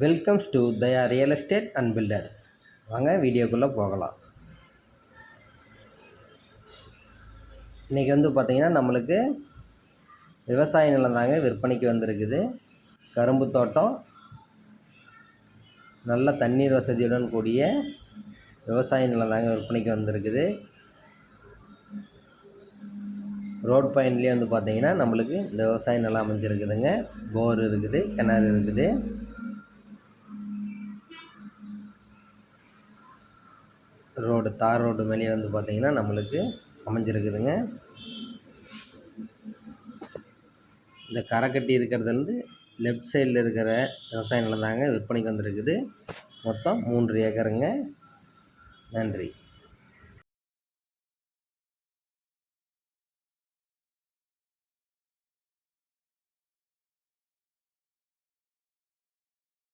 Welcomes to Daya real estate and filters. வாங்க வீடியோக்குள்ளே போகலாம். இன்றைக்கி பார்த்திங்கன்னா நம்மளுக்கு விவசாய நிலம் தாங்க விற்பனைக்கு வந்திருக்குது. கரும்பு தோட்டம், நல்ல தண்ணீர் வசதியுடன் கூடிய விவசாய நிலம் தாங்க விற்பனைக்கு வந்திருக்குது. ரோட் பாயிண்ட்லேயே பார்த்திங்கன்னா நம்மளுக்கு இந்த விவசாய நிலம் அமைஞ்சிருக்குதுங்க. போர் இருக்குது, கிணறு இருக்குது. தார் ரோடு மேலேயே பார்த்திங்கன்னா நம்மளுக்கு அமைஞ்சிருக்குதுங்க. இந்த கரை கட்டி இருக்கிறதுலேருந்து லெஃப்ட் சைடில் இருக்கிற விவசாய நிலம் தாங்க விற்பனைக்கு வந்திருக்குது. மொத்தம் 3 ஏக்கருங்க. நன்றி.